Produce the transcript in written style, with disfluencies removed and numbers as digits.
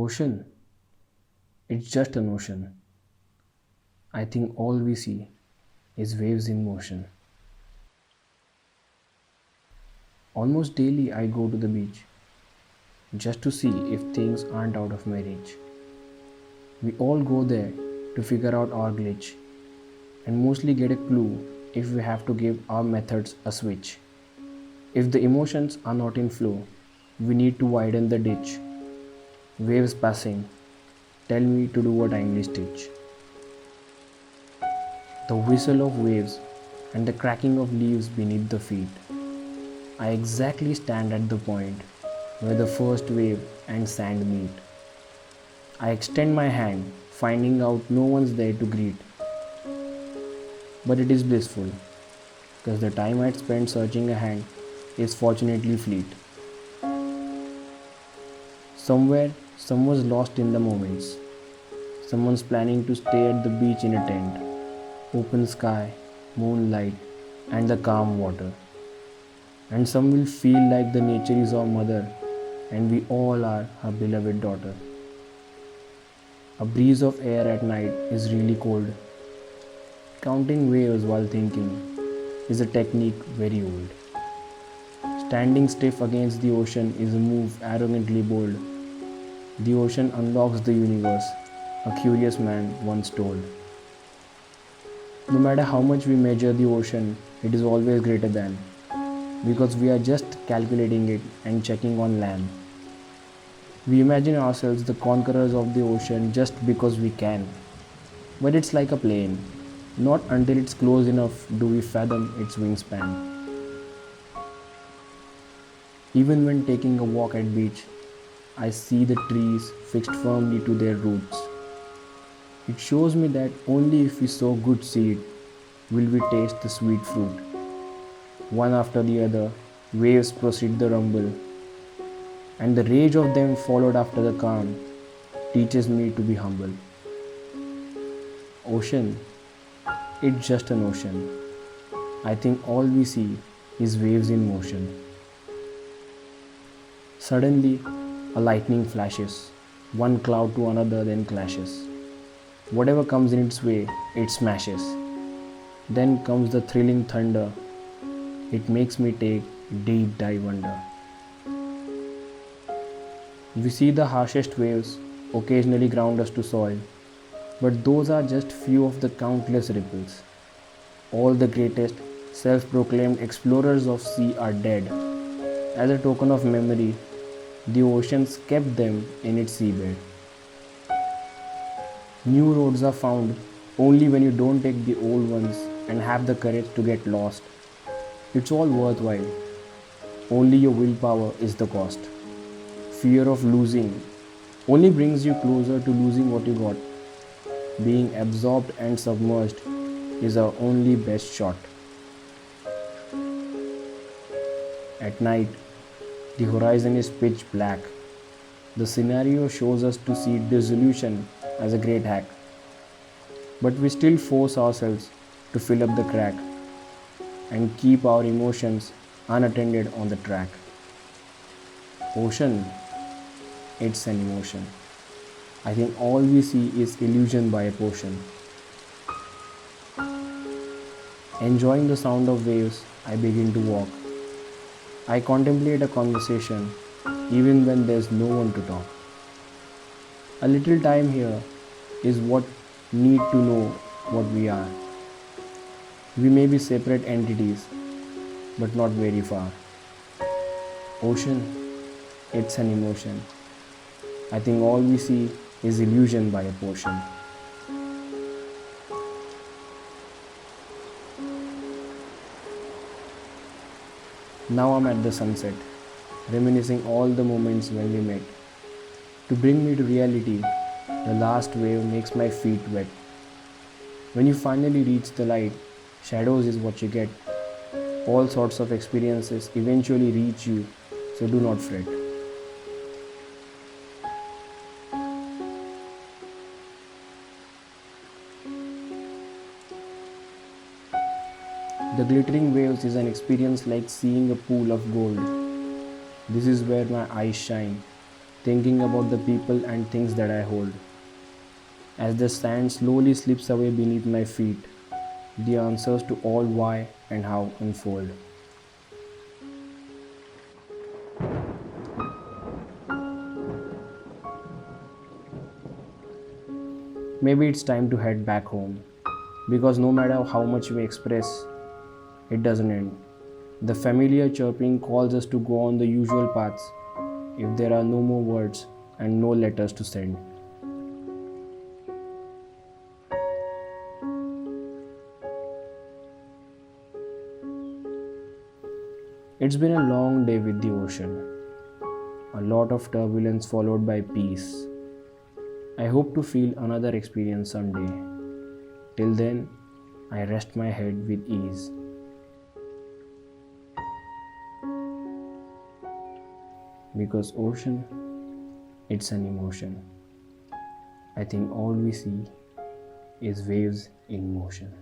Ocean, it's just an ocean. I think all we see is waves in motion. Almost daily, I go to the beach just to see if things aren't out of my reach. We all go there to figure out our glitch and mostly get a clue if we have to give our methods a switch. If the emotions are not in flow, we need to widen the ditch. Waves passing, tell me to do a timely stitch. The whistle of waves and the cracking of leaves beneath the feet. I exactly stand at the point where the first wave and sand meet. I extend my hand, finding out no one's there to greet. But it is blissful, because the time I'd spent searching a hand is fortunately fleet. Somewhere, someone's lost in the moments. Someone's planning to stay at the beach in a tent. Open sky, moonlight, and the calm water. And some will feel like the nature is our mother, and we all are her beloved daughter. A breeze of air at night is really cold. Counting waves while thinking is a technique very old. Standing stiff against the ocean is a move arrogantly bold. The ocean unlocks the universe, a curious man once told. No matter how much we measure the ocean, it is always greater than, because we are just calculating it and checking on land. We imagine ourselves the conquerors of the ocean just because we can. But it's like a plane. Not until it's close enough do we fathom its wingspan. Even when taking a walk at beach, I see the trees fixed firmly to their roots. It shows me that only if we sow good seed will we taste the sweet fruit. One after the other, waves proceed the rumble, and the rage of them followed after the calm teaches me to be humble. Ocean, it's just an ocean. I think all we see is waves in motion. Suddenly, a lightning flashes, one cloud to another then clashes. Whatever comes in its way, it smashes. Then comes the thrilling thunder. It makes me take deep dive under. We see the harshest waves occasionally ground us to soil, but those are just few of the countless ripples. All the greatest self-proclaimed explorers of sea are dead. As a token of memory, the oceans kept them in its seabed. New roads are found only when you don't take the old ones and have the courage to get lost. It's all worthwhile. Only your willpower is the cost. Fear of losing only brings you closer to losing what you got. Being absorbed and submerged is our only best shot. At night, the horizon is pitch black. The scenario shows us to see dissolution as a great hack. But we still force ourselves to fill up the crack and keep our emotions unattended on the track. Ocean, it's an emotion. I think all we see is illusion by a portion. Enjoying the sound of waves, I begin to walk. I contemplate a conversation even when there's no one to talk. A little time here is what need to know what we are. We may be separate entities, but not very far. Ocean, it's an emotion. I think all we see is illusion by a portion. Now I'm at the sunset, reminiscing all the moments when we met. To bring me to reality, the last wave makes my feet wet. When you finally reach the light, shadows is what you get. All sorts of experiences eventually reach you, so do not fret. The glittering waves is an experience like seeing a pool of gold. This is where my eyes shine. thinking about the people and things that I hold. As the sand slowly slips away beneath my feet, the answers to all why and how unfold. Maybe it's time to head back home, because no matter how much we express, it doesn't end. The familiar chirping calls us to go on the usual paths if there are no more words and no letters to send. It's been a long day with the ocean, a lot of turbulence followed by peace. I hope to feel another experience someday. Till then, I rest my head with ease. Because ocean, it's an emotion. I think all we see is waves in motion.